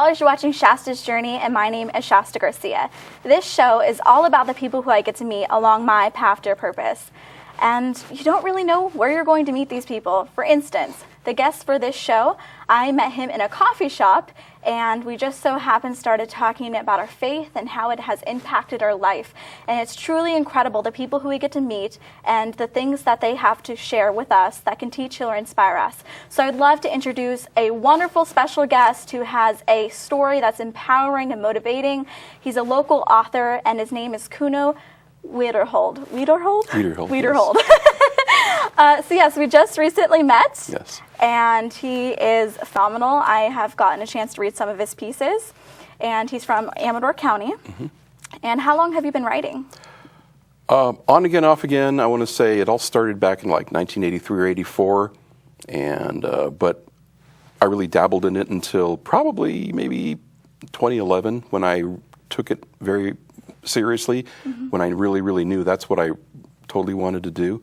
college, you're watching Shasta's Journey, and my name is Shasta Garcia. This show is all about the people who I get to meet along my path to purpose. And you don't really know where you're going to meet these people. For instance, the guest for this show, I met him in a coffee shop, and we just so happened started talking about our faith and how it has impacted our life. And it's truly incredible, the people who we get to meet and the things that they have to share with us that can teach or inspire us. So I'd love to introduce a wonderful special guest who has a story that's empowering and motivating. He's a local author, and his name is Cuno Wiederhold. Wiederhold? Wiederhold. So yes, we just recently met. Yes. And he is phenomenal. I have gotten a chance to read some of his pieces. And he's from Amador County. Mm-hmm. And how long have you been writing? On again, off again. I want to say it all started back in like 1983 or 84. And, but I really dabbled in it until probably maybe 2011 when I took it very seriously, when I really knew that's what I totally wanted to do.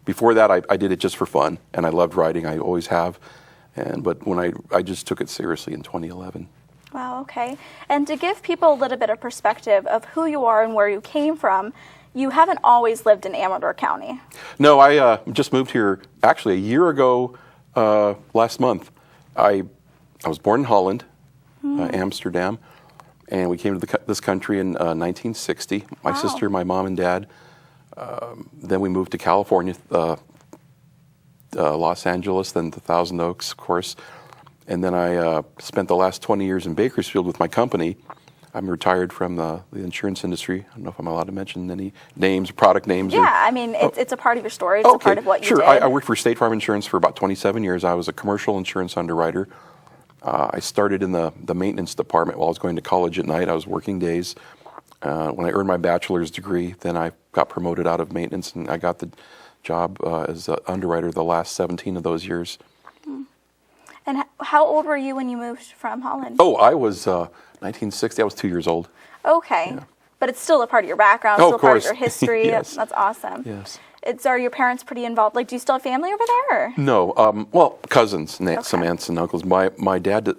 Before that, I did it just for fun, and I loved writing. I always have. But when I just took it seriously in 2011. Wow, okay. And to give people a little bit of perspective of who you are and where you came from, you haven't always lived in Amador County. No, I just moved here actually a year ago last month. I was born in Holland, Amsterdam, and we came to this country in 1960. My sister, my mom, and dad. Then we moved to California, Los Angeles, then to Thousand Oaks, of course. And then I spent the last 20 years in Bakersfield with my company. I'm retired from the insurance industry. I don't know if I'm allowed to mention any names, product names. Yeah, I mean, it's a part of your story. It's a part of what you did. Sure, I worked for State Farm Insurance for about 27 years. I was a commercial insurance underwriter. I started in the maintenance department while I was going to college at night. I was working days. When I earned my bachelor's degree, then I got promoted out of maintenance, and I got the job as an underwriter the last 17 of those years. And how old were you when you moved from Holland? Oh, I was 1960. I was 2 years old. Okay. Yeah. But it's still a part of your background, still a part of your history. Yes. That's awesome. Yes. Are your parents pretty involved? Like, do you still have family over there? Or? No. Well, cousins, some aunts and uncles. My dad,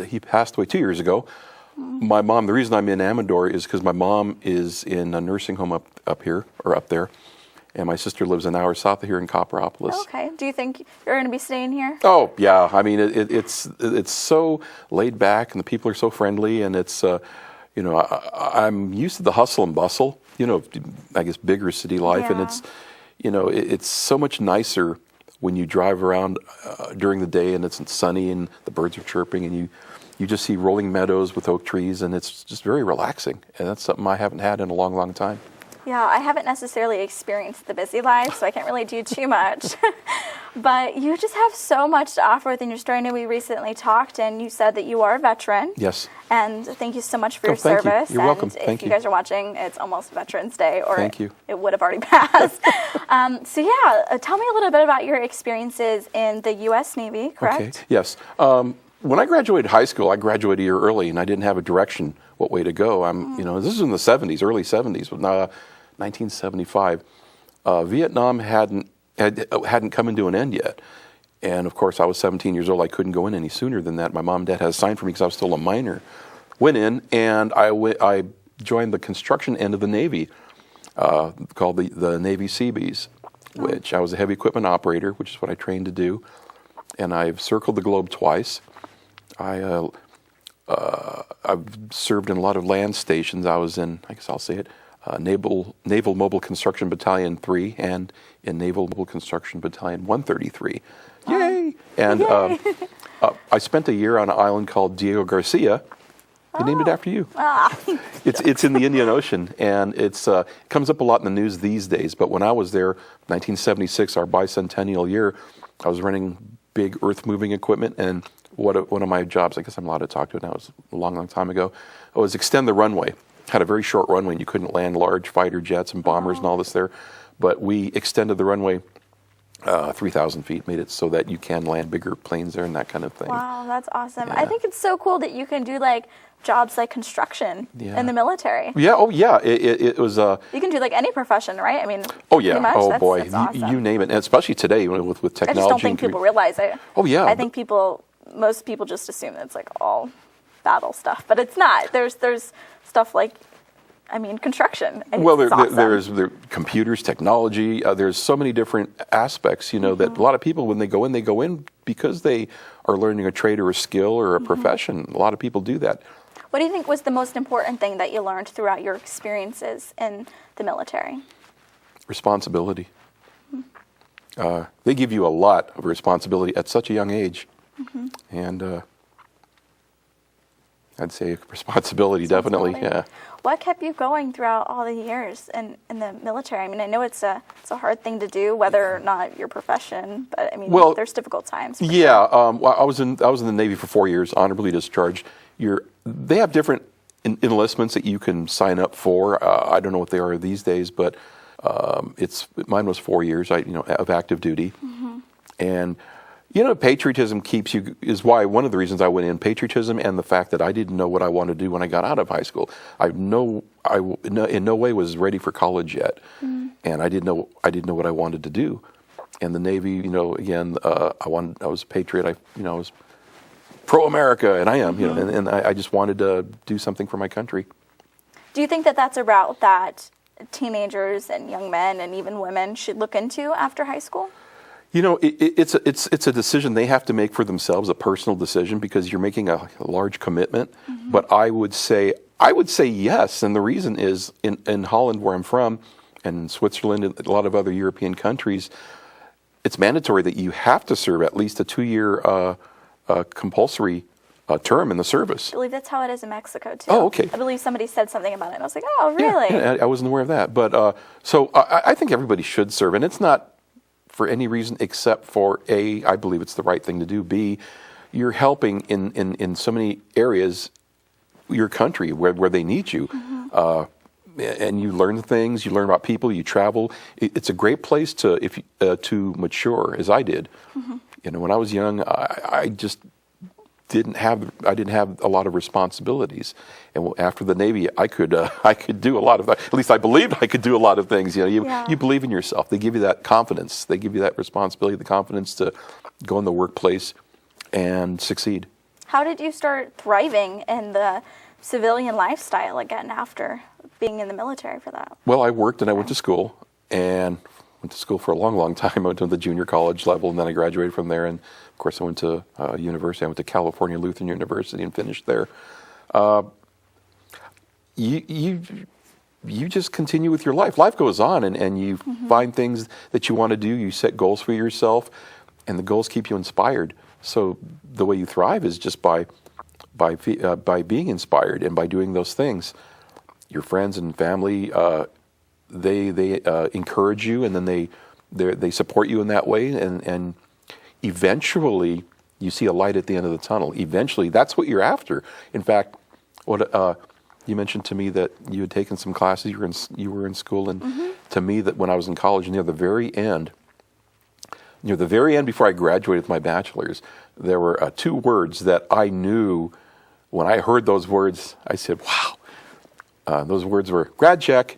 he passed away 2 years ago. My mom, the reason I'm in Amador is because my mom is in a nursing home up here, or up there, and my sister lives an hour south of here in Copperopolis. Okay. Do you think you're going to be staying here? Oh, yeah. I mean, it's so laid back, and the people are so friendly, and it's, I'm used to the hustle and bustle, I guess bigger city life, and it's, it's so much nicer when you drive around during the day and it's sunny and the birds are chirping and you just see rolling meadows with oak trees, and it's just very relaxing. And that's something I haven't had in a long time. Yeah, I haven't necessarily experienced the busy life, so I can't really do too much. But you just have so much to offer within your story. I know we recently talked, and you said that you are a veteran. Yes. And thank you so much for your service. You're welcome. If you guys are watching, it's almost Veterans Day, or thank you. It would have already passed. So yeah, tell me a little bit about your experiences in the U.S. Navy, correct? Okay. Yes. When I graduated high school, I graduated a year early, and I didn't have a direction what way to go. This is in the 70s, early 70s, 1975. Vietnam hadn't come into an end yet, and of course I was 17 years old. I couldn't go in any sooner than that. My mom and dad had a sign for me because I was still a minor. Went in, and I joined the construction end of the Navy, called the Navy Seabees, which I was a heavy equipment operator, which is what I trained to do, and I've circled the globe twice. I've served in a lot of land stations. I was in, I guess I'll say it, Naval Mobile Construction Battalion 3 and in Naval Mobile Construction Battalion 133. Yay! And I spent a year on an island called Diego Garcia. They named it after you. It's in the Indian Ocean, and it comes up a lot in the news these days. But when I was there, 1976, our bicentennial year, I was running big earth-moving equipment, and one of my jobs, I guess I'm allowed to talk to it now, it was a long time ago, was extend the runway. Had a very short runway, and you couldn't land large fighter jets and bombers and all this there. But we extended the runway 3,000 feet, made it so that you can land bigger planes there and that kind of thing. Wow, that's awesome. Yeah. I think it's so cool that you can do jobs like construction in the military. Yeah, it was... you can do any profession, right? I mean, oh yeah, pretty much. oh that's, boy, that's awesome. you name it, and especially today with technology. I just don't think people realize it. Oh yeah. I think most people just assume that it's all battle stuff, but it's not. There's stuff like, construction. And Well, it's awesome. there's computers, technology. There's so many different aspects, that a lot of people, when they go in because they are learning a trade or a skill or a profession. A lot of people do that. What do you think was the most important thing that you learned throughout your experiences in the military? Responsibility. They give you a lot of responsibility at such a young age. And I'd say responsibility, definitely, yeah. What kept you going throughout all the years in the military? I know it's a hard thing to do, whether or not your profession, but Well, there's difficult times. Yeah, well, I was in the Navy for 4 years, honorably discharged. They have different enlistments that you can sign up for. I don't know what they are these days, but mine was 4 years, of active duty, and. Patriotism is why one of the reasons I went in, patriotism and the fact that I didn't know what I wanted to do when I got out of high school. I in no way was ready for college yet, and I didn't know what I wanted to do. And the Navy, again, I was a patriot. I was pro-America, and I am, and I just wanted to do something for my country. Do you think that that's a route that teenagers and young men and even women should look into after high school? It's a decision they have to make for themselves, a personal decision, because you're making a large commitment. But I would say yes, and the reason is in Holland, where I'm from, and Switzerland, and a lot of other European countries, it's mandatory that you have to serve at least a 2-year compulsory term in the service. I believe that's how it is in Mexico too. Oh, okay. I believe somebody said something about it, and I was like, oh, really? Yeah, I wasn't aware of that. But so I think everybody should serve, and it's not for any reason except for A, I believe it's the right thing to do. B, you're helping in so many areas your country where they need you. And you learn things, you learn about people, you travel. It's a great place to mature, as I did. When I was young, I just didn't have a lot of responsibilities, and after the Navy, I could do a lot of. At least I believed I could do a lot of things. You believe in yourself. They give you that confidence. They give you that responsibility, the confidence to go in the workplace and succeed. How did you start thriving in the civilian lifestyle again after being in the military for that? Well, I worked and I went to school, and went to school for a long, long time. I went to the junior college level, and then I graduated from there. And of course, I went to university. I went to California Lutheran University and finished there. You just continue with your life. Life goes on, and you find things that you want to do. You set goals for yourself, and the goals keep you inspired. So the way you thrive is just by being inspired and by doing those things. Your friends and family, they encourage you, and then they support you in that way, and eventually you see a light at the end of the tunnel. Eventually, that's what you're after. In fact, what you mentioned to me that you had taken some classes, you were in school, and to me that when I was in college, near the very end before I graduated with my bachelor's, there were 2 words that I knew. When I heard those words, I said, wow. Those words were grad check.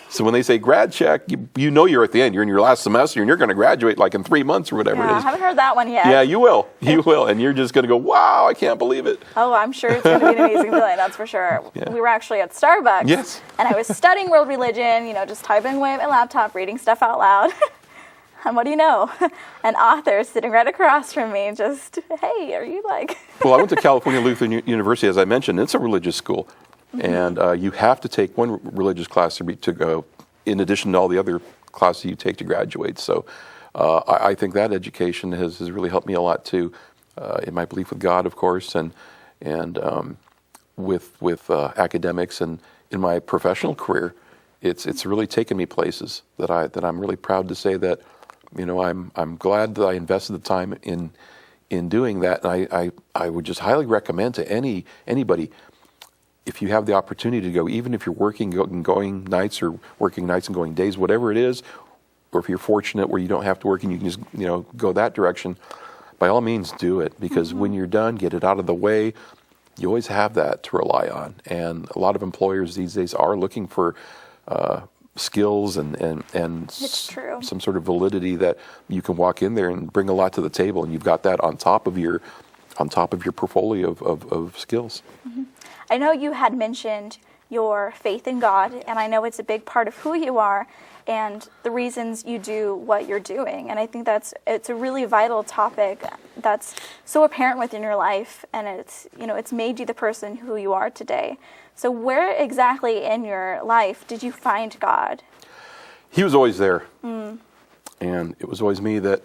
So when they say grad check, you know you're at the end. You're in your last semester, and you're going to graduate like in 3 months or whatever it is. I haven't heard that one yet. Yeah, you will. You will. And you're just going to go, wow, I can't believe it. Oh, I'm sure it's going to be an amazing feeling, that's for sure. Yeah. We were actually at Starbucks. Yes. And I was studying world religion, just typing away at my laptop, reading stuff out loud. And what do you know? An author sitting right across from me, just, hey, are you like... Well, I went to California Lutheran University, as I mentioned. It's a religious school. And you have to take one religious class to go, in addition to all the other classes you take to graduate. So I think that education has really helped me a lot too, in my belief with God, of course, and with academics, and in my professional career. It's really taken me places that I'm really proud to say that, I'm glad that I invested the time in doing that. And I would just highly recommend to anybody, if you have the opportunity to go, even if you're working, going nights, or working nights and going days, whatever it is, or if you're fortunate where you don't have to work and you can just go that direction, by all means do it, because when you're done, get it out of the way. You always have that to rely on, and a lot of employers these days are looking for skills and It's true. some sort of validity that you can walk in there and bring a lot to the table, and you've got that on top of your on top of your portfolio of skills. I know you had mentioned your faith in God, and I know it's a big part of who you are and the reasons you do what you're doing. And I think it's a really vital topic that's so apparent within your life, and it's made you the person who you are today. So where exactly in your life did you find God? He was always there, and it was always me that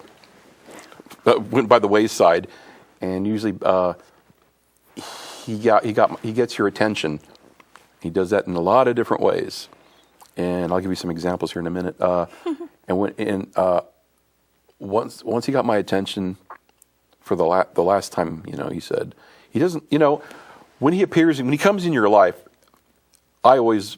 went by the wayside. And usually, he gets your attention. He does that in a lot of different ways, and I'll give you some examples here in a minute. Once he got my attention for the last time, he said he doesn't. When he appears, when he comes in your life, I always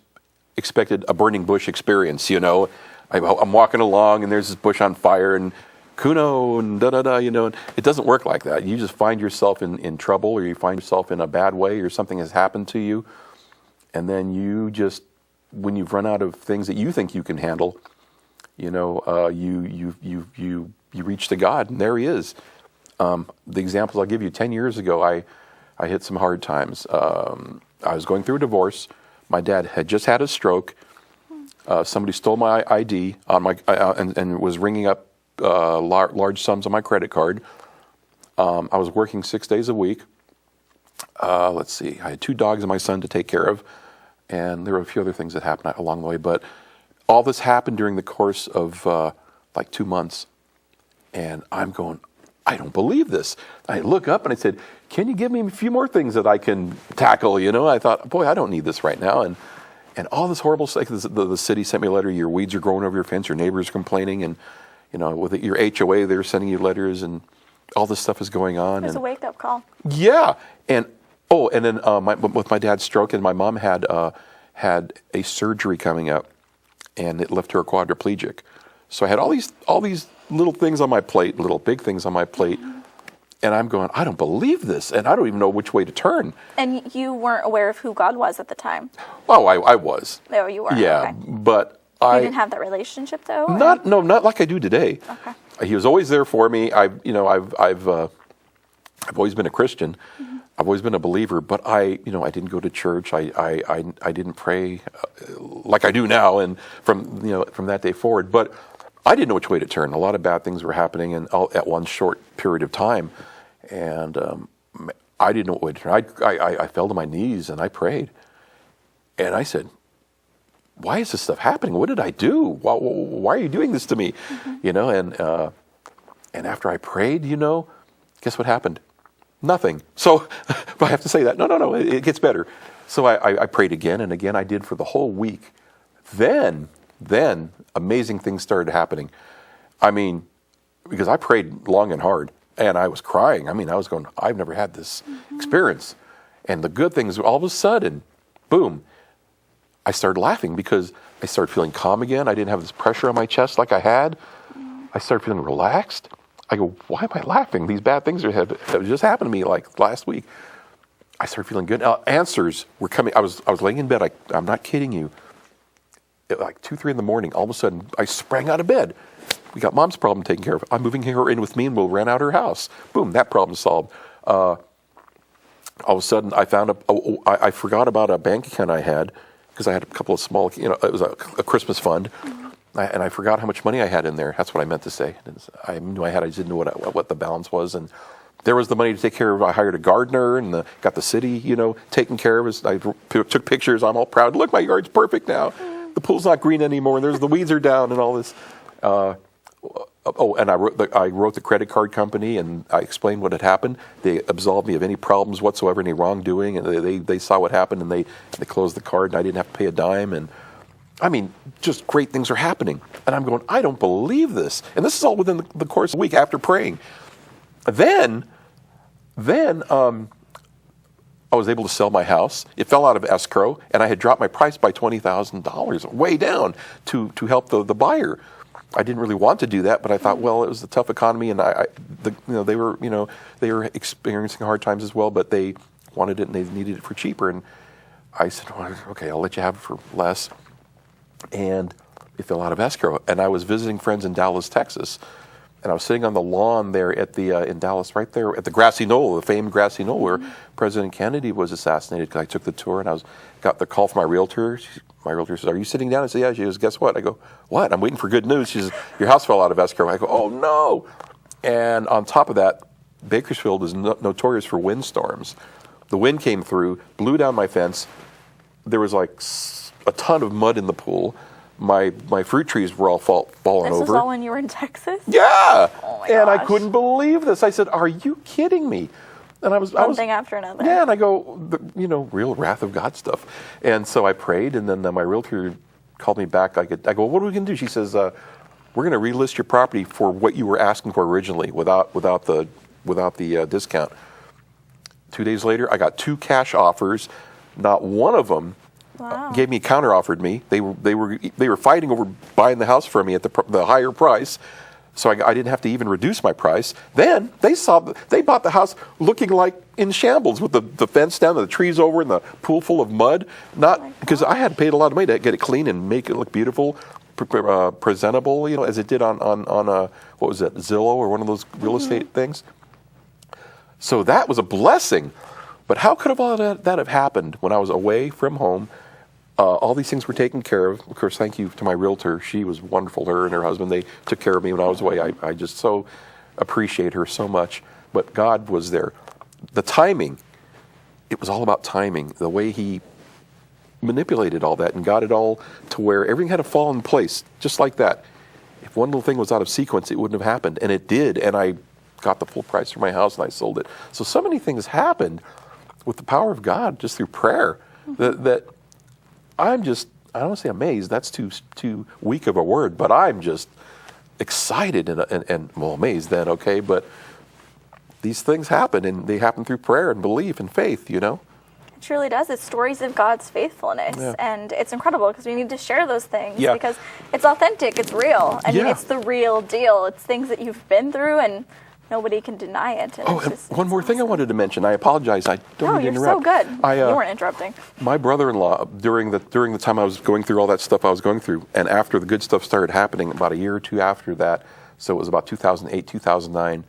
expected a burning bush experience. I'm walking along and there's this bush on fire and Cuno and da-da-da, and it doesn't work like that. You just find yourself in trouble, or you find yourself in a bad way, or something has happened to you, and then when you've run out of things that you think you can handle, you reach to God, and there He is. The examples I'll give you: 10 years ago, I hit some hard times. I was going through a divorce. My dad had just had a stroke. Somebody stole my ID on my and was ringing up large sums on my credit card. I was working 6 days a week. Let's see, I had 2 dogs and my son to take care of, and there were a few other things that happened along the way. But all this happened during the course of like 2 months, and I'm going, I don't believe this. I look up and I said, can you give me a few more things that I can tackle? I thought, boy, I don't need this right now. And all this horrible stuff. The city sent me a letter. Your weeds are growing over your fence. Your neighbors are complaining, and with your HOA, they're sending you letters, and all this stuff is going on. It was a wake-up call. Yeah, and then with my dad's stroke, and my mom had a surgery coming up, and it left her quadriplegic. So I had all these little things on my plate, little big things on my plate, and I'm going, I don't believe this, and I don't even know which way to turn. And you weren't aware of who God was at the time? Oh, I was. Oh, you were. Yeah, okay. but You didn't have that relationship though? Not like I do today. Okay. He was always there for me. I've always been a Christian. Mm-hmm. I've always been a believer, but I didn't go to church. I didn't pray like I do now, and from that day forward. But I didn't know which way to turn. A lot of bad things were happening, and all at one short period of time, and I didn't know what way to turn. I fell to my knees and I prayed, and I said, why is this stuff happening? What did I do? Why are you doing this to me? Mm-hmm. And after I prayed, guess what happened? Nothing. So I have to say that. No, it gets better. So I prayed again and again. I did for the whole week. Then amazing things started happening. I mean, because I prayed long and hard, and I was crying. I mean, I was going, I've never had this experience. And the good things, all of a sudden, boom, I started laughing because I started feeling calm again. I didn't have this pressure on my chest like I had. I started feeling relaxed. I go, why am I laughing? These bad things have just happened to me like last week. I started feeling good. Answers were coming. I was laying in bed. I'm not kidding you. At like 2, 3 in the morning, all of a sudden, I sprang out of bed. We got Mom's problem taken care of. I'm moving her in with me, and we'll rent out her house. Boom, that problem solved. All of a sudden, I found I forgot about a bank account I had, because I had a couple of small, it was a Christmas fund, and I forgot how much money I had in there. That's what I meant to say. I knew I had, I just didn't know what the balance was, and there was the money to take care of. I hired a gardener and got the city, taken care of us. I took pictures. I'm all proud. Look, my yard's perfect now. The pool's not green anymore. The weeds are down and all this. And I wrote the credit card company, and I explained what had happened. They absolved me of any problems whatsoever, any wrongdoing, and they saw what happened, and they closed the card, and I didn't have to pay a dime. And I mean, just great things are happening. And I'm going, I don't believe this. And this is all within the course of a week after praying. Then I was able to sell my house. It fell out of escrow, and I had dropped my price by $20,000, way down, to help the buyer. I didn't really want to do that, but I thought, well, it was a tough economy, and they were experiencing hard times as well, but they wanted it and they needed it for cheaper. And I said, well, okay, I'll let you have it for less. And it fell out of escrow. And I was visiting friends in Dallas, Texas, And I was sitting on the lawn there at the in Dallas, right there at the grassy knoll, the famed grassy knoll where President Kennedy was assassinated. Because I took the tour and got the call from my realtor. My realtor says, "Are you sitting down?" I said, "Yeah." She goes, "Guess what?" I go, "What?" "I'm waiting for good news." She says, "Your house fell out of escrow." I go, "Oh no!" And on top of that, Bakersfield is notorious for windstorms. The wind came through, blew down my fence. There was like a ton of mud in the pool. My fruit trees were all falling over. This was all when you were in Texas? Yeah. Oh my and I gosh. couldn't believe this. I said, "Are you kidding me?" And I was One thing after another. Yeah, and I go, real wrath of God stuff. And so I prayed, and then my realtor called me back. I go, "What are we going to do?" She says, "We're going to relist your property for what you were asking for originally, without the discount." 2 days later, I got 2 cash offers. Not one of them gave me counter offered me. They were fighting over buying the house from me at the higher price. So I didn't have to even reduce my price. Then they bought the house looking like in shambles with the fence down, the trees over, and the pool full of mud. Not because I had paid a lot of money to get it clean and make it look beautiful, presentable, as it did on what was it, Zillow or one of those real estate things. So that was a blessing. But how could all that have happened when I was away from home? All these things were taken care of. Of course, thank you to my realtor. She was wonderful. Her and her husband, they took care of me when I was away. I just so appreciate her so much. But God was there. The timing, it was all about timing. The way He manipulated all that and got it all to where everything had to fall in place, just like that. If one little thing was out of sequence, it wouldn't have happened. And it did. And I got the full price for my house and I sold it. So many things happened with the power of God, just through prayer, that I don't want to say amazed. That's too weak of a word, but I'm just excited and amazed then, okay? But these things happen, and they happen through prayer and belief and faith, It truly does. It's stories of God's faithfulness, and it's incredible because we need to share those things because it's authentic, it's real. I mean, it's the real deal. It's things that you've been through, and nobody can deny it. And one more thing I wanted to mention. I apologize. I don't mean to interrupt. No, you're so good. You weren't interrupting. My brother-in-law, during the time I was going through all that stuff I was going through, and after the good stuff started happening, about a year or two after that, so it was about 2008, 2009.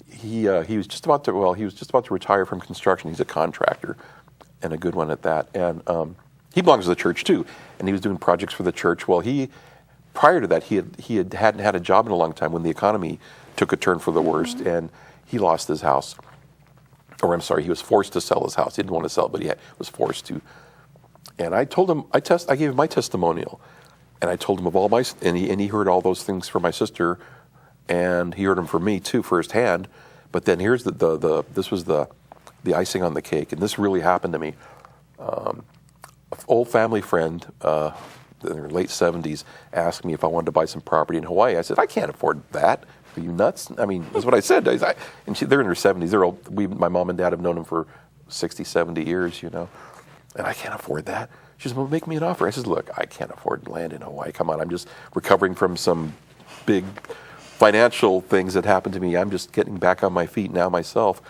He was just about to retire from construction. He's a contractor, and a good one at that. And he belongs to the church too, and he was doing projects for the church. Well, prior to that, he hadn't had a job in a long time when the economy took a turn for the worst, and he lost his house. Or I'm sorry, he was forced to sell his house. He didn't want to sell it, but he was forced to. And I told him, I gave him my testimonial, and I told him of all my, and he heard all those things from my sister, and he heard them from me too, firsthand. But then here's this was the icing on the cake, and this really happened to me. An old family friend, in their late 70s, asked me if I wanted to buy some property in Hawaii. I said, "I can't afford that. Are you nuts?" I mean, that's what I said. And they're in their 70s. They're old. My mom and dad have known them for 60, 70 years, and I can't afford that. She says, "Well, make me an offer." I says, "Look, I can't afford land in Hawaii. Come on, I'm just recovering from some big financial things that happened to me. I'm just getting back on my feet now myself."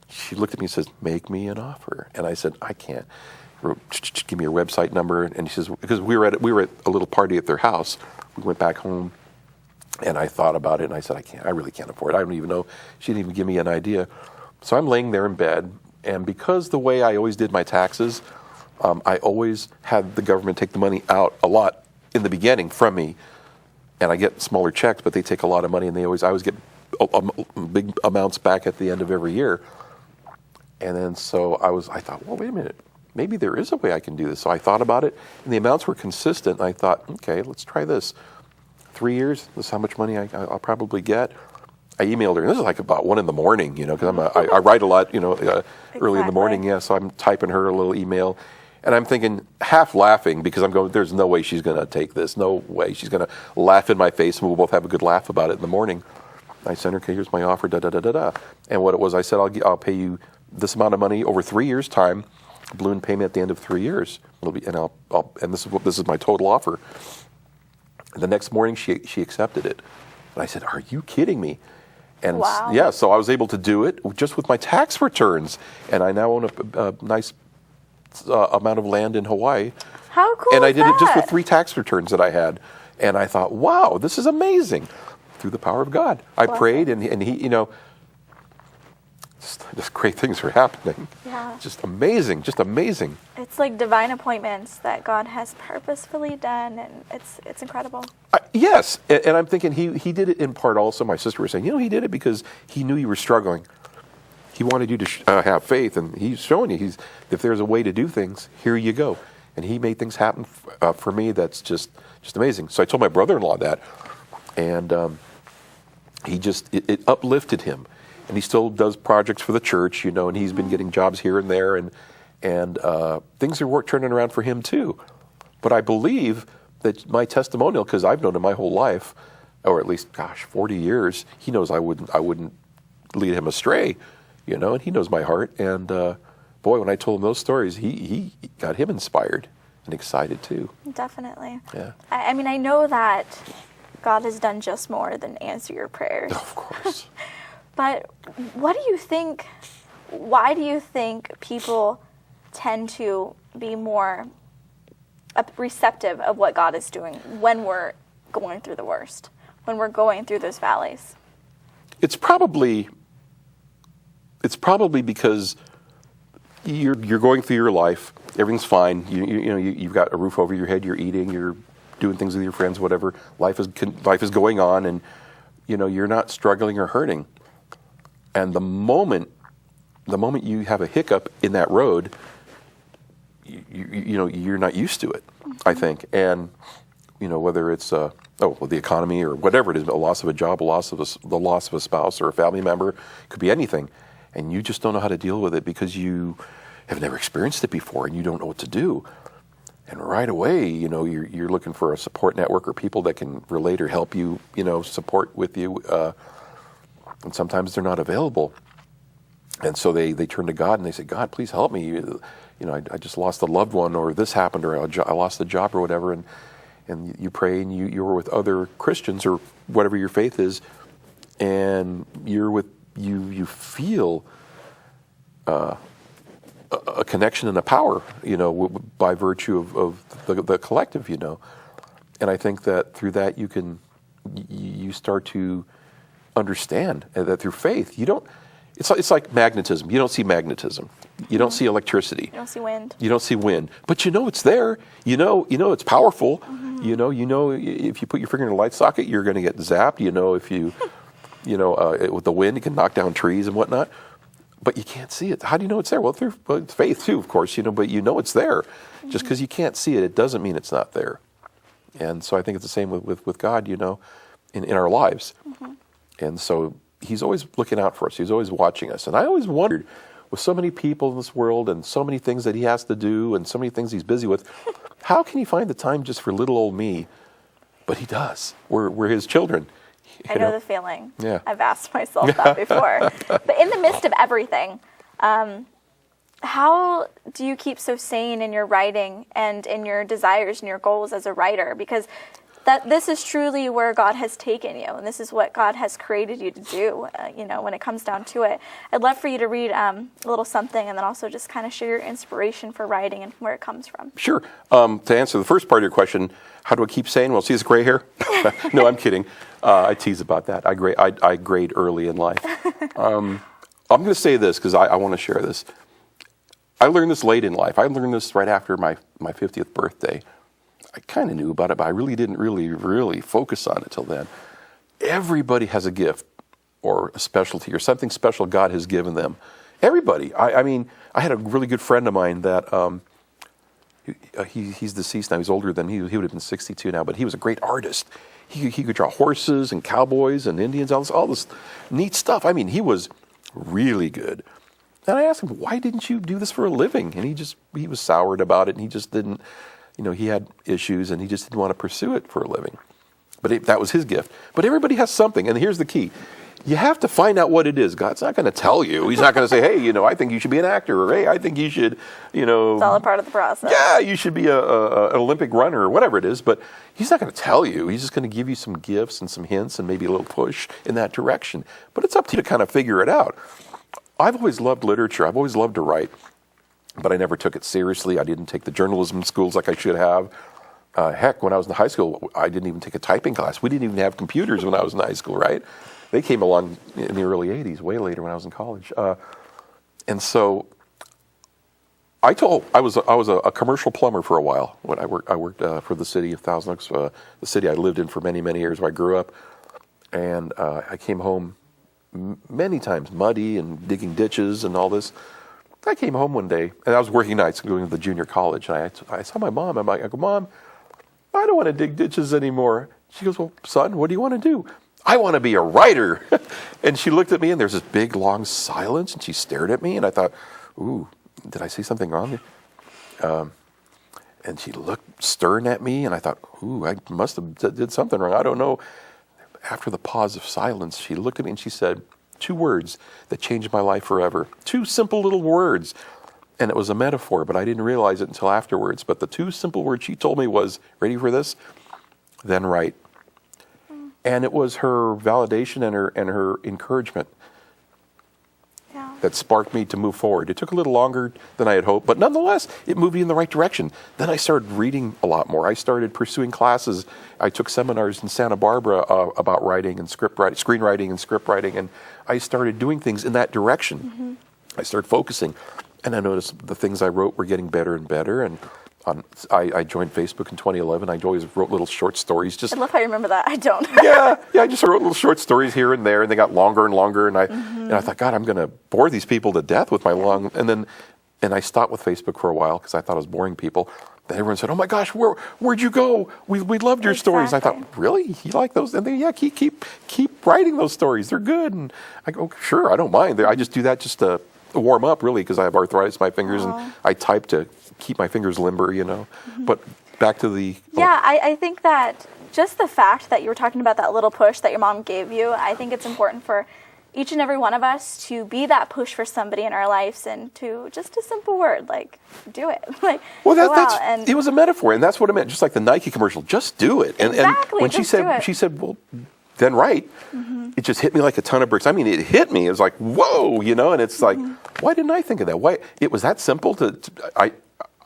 She looked at me and says, "Make me an offer." And I said, "I can't." Give me your website number. And she says, because we were at a little party at their house. We went back home. And I thought about it, and I said, I really can't afford it. I don't even know. She didn't even give me an idea. So I'm laying there in bed, and because the way I always did my taxes, I always had the government take the money out a lot in the beginning from me, and I get smaller checks, but they take a lot of money, and I always get big amounts back at the end of every year. And then so I thought, well, wait a minute. Maybe there is a way I can do this. So I thought about it, and the amounts were consistent, and I thought, okay, let's try this. 3 years, this is how much money I'll probably get. I emailed her, and this is like about 1 a.m, because I write a lot, early in the morning, so I'm typing her a little email, and I'm thinking, half laughing, because I'm going, there's no way she's going to take this, no way. She's going to laugh in my face, and we'll both have a good laugh about it in the morning. I sent her, okay, here's my offer, da-da-da-da-da. And what it was, I said, I'll pay you this amount of money over 3 years' time, balloon payment at the end of 3 years. And this is my total offer. The next morning, she accepted it. And I said, "Are you kidding me?" And wow. So I was able to do it just with my tax returns. And I now own a nice amount of land in Hawaii. How cool And I is did that? it just with 3 tax returns that I had. And I thought, wow, this is amazing. through the power of God. I prayed, and he, just great things are happening. Yeah. Just amazing, just amazing. It's like divine appointments that God has purposefully done, and it's incredible. Yes, and I'm thinking he did it in part also. My sister was saying, he did it because he knew you were struggling. He wanted you to have faith, and he's showing you, if there's a way to do things, here you go. And he made things happen for me that's just amazing. So I told my brother-in-law that, and it uplifted him. And he still does projects for the church, and he's been getting jobs here and there, and things are turning around for him too. But I believe that my testimonial, because I've known him my whole life, or at least 40 years, he knows I wouldn't lead him astray, and he knows my heart. And boy, when I told him those stories, he got him inspired and excited too. Definitely. Yeah. I mean, I know that God has done just more than answer your prayers. Of course. But what do you think, why do you think people tend to be more receptive of what God is doing when we're going through the worst, when we're going through those valleys? It's probably because you're going through your life, everything's fine, you've got a roof over your head, you're eating, you're doing things with your friends, whatever, life is going on, and you're not struggling or hurting. And the moment you have a hiccup in that road, you're not used to it, I think. And whether it's the economy or whatever it is, a loss of a job, the loss of a spouse or a family member, it could be anything, and you just don't know how to deal with it because you have never experienced it before and you don't know what to do. And right away, you're looking for a support network or people that can relate or help you, support with you. And sometimes they're not available. And so they turn to God and they say, God, please help me. I just lost a loved one, or this happened, or I lost a job or whatever. And you pray, and you're with other Christians or whatever your faith is, and you feel a connection and a power, by virtue of the collective, And I think that through that you start to understand that through faith, it's like magnetism. You don't see magnetism. You don't see electricity. You don't see wind. You don't see wind. But it's there. It's powerful. Mm-hmm. If you put your finger in a light socket, you're going to get zapped. If you, with the wind, it can knock down trees and whatnot. But you can't see it. How do you know it's there? Well, through faith too, of course, but it's there. Mm-hmm. Just because you can't see it, it doesn't mean it's not there. And so I think it's the same with God, in our lives. Mm-hmm. And so he's always looking out for us. He's always watching us. And I always wondered, with so many people in this world and so many things that he has to do and so many things he's busy with, how can he find the time just for little old me? But he does. We're his children. I know the feeling. Yeah. I've asked myself that before. But in the midst of everything, how do you keep so sane in your writing and in your desires and your goals as a writer? Because this is truly where God has taken you, and this is what God has created you to do, when it comes down to it. I'd love for you to read a little something, and then also just kind of share your inspiration for writing and where it comes from. Sure. To answer the first part of your question, how do I keep sane? Well, see this gray hair? No, I'm kidding. I tease about that. I grade early in life. I'm going to say this because I want to share this. I learned this late in life. I learned this right after my 50th birthday. I kind of knew about it, but I really didn't really focus on it till then. Everybody has a gift or a specialty or something special God has given them. Everybody. I mean, I had a really good friend of mine that he's deceased now. He's older than he would have been 62 now, but he was a great artist. He could draw horses and cowboys and Indians, all this neat stuff. I mean, he was really good. And I asked him, why didn't you do this for a living? And he was soured about it, and he just didn't. He had issues, and he just didn't want to pursue it for a living. But that was his gift. But everybody has something, and here's the key. You have to find out what it is. God's not going to tell you. He's not going to say, hey, I think you should be an actor, or hey, I think you should, It's all a part of the process. Yeah, you should be an Olympic runner, or whatever it is. But he's not going to tell you. He's just going to give you some gifts and some hints and maybe a little push in that direction. But it's up to you to kind of figure it out. I've always loved literature. I've always loved to write. But I never took it seriously. I didn't take the journalism schools like I should have. Heck, when I was in high school, I didn't even take a typing class. We didn't even have computers when I was in high school, right? They came along in the early 80s, way later when I was in college. And so I was a commercial plumber for a while. When I worked for the city of Thousand Oaks, the city I lived in for many, many years where I grew up. And I came home many times muddy and digging ditches and all this. I came home one day, and I was working nights going to the junior college. And I saw my mom. I go, Mom, I don't want to dig ditches anymore. She goes, well, son, what do you want to do? I want to be a writer. And she looked at me, and there's this big, long silence, and she stared at me, and I thought, ooh, did I say something wrong? And she looked stern at me, and I thought, ooh, I must have did something wrong. I don't know. After the pause of silence, she looked at me and she said 2 words that changed my life forever. 2 simple little words. And it was a metaphor, but I didn't realize it until afterwards. But the 2 simple words she told me was, ready for this? Then write. And it was her validation and her encouragement that sparked me to move forward. It took a little longer than I had hoped, but nonetheless, it moved me in the right direction. Then I started reading a lot more. I started pursuing classes. I took seminars in Santa Barbara about writing and screenwriting and script writing, and I started doing things in that direction. Mm-hmm. I started focusing, and I noticed the things I wrote were getting better and better, and I joined Facebook in 2011. I always wrote little short stories. I love how you remember that. I don't. yeah, I just wrote little short stories here and there, and they got longer and longer. And I thought, God, I'm going to bore these people to death with my long. And I stopped with Facebook for a while because I thought I was boring people. Then everyone said, "Oh my gosh, where'd you go? We loved your stories." And I thought, really, you like those? And they keep writing those stories. They're good. And I go, sure, I don't mind. I just do that just to warm up, really, because I have arthritis in my fingers, and I type to keep my fingers limber, But back to the... Yeah, I think that just the fact that you were talking about that little push that your mom gave you, I think it's important for each and every one of us to be that push for somebody in our lives, and to just a simple word, like, do it. It was a metaphor, and that's what it meant. Just like the Nike commercial, just do it. And when she said, well, then write, it just hit me like a ton of bricks. I mean, it hit me. It was like, whoa, and it's like, why didn't I think of that? Why? It was that simple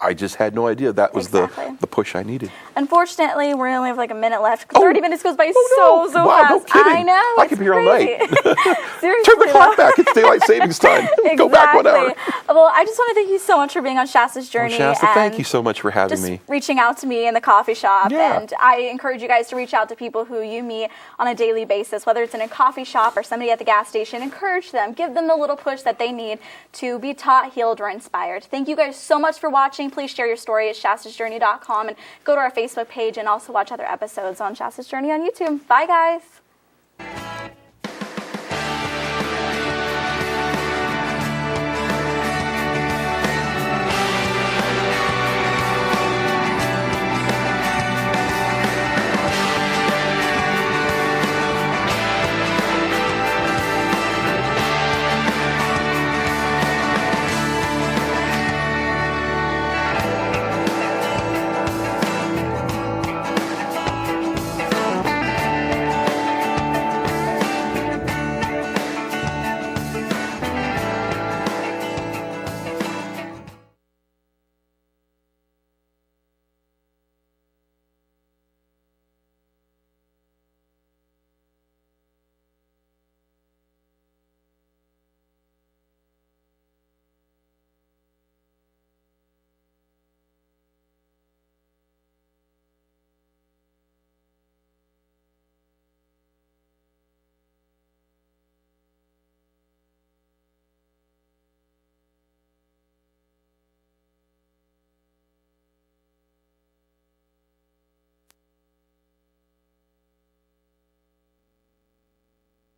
I just had no idea that was the push I needed. Unfortunately, we only have like a minute left. 30 minutes goes by so wow, fast. No kidding. I know. I could be here all night. Seriously. Turn the clock back. It's daylight savings time. Exactly. Go back 1 hour. Well, I just want to thank you so much for being on Shasta's Journey. Shasta, thank you so much for having me. Reaching out to me in the coffee shop. Yeah. And I encourage you guys to reach out to people who you meet on a daily basis, whether it's in a coffee shop or somebody at the gas station. Encourage them. Give them the little push that they need to be taught, healed, or inspired. Thank you guys so much for watching. Please share your story at shastasjourney.com, and go to our Facebook page, and also watch other episodes on Shasta's Journey on YouTube. Bye, guys.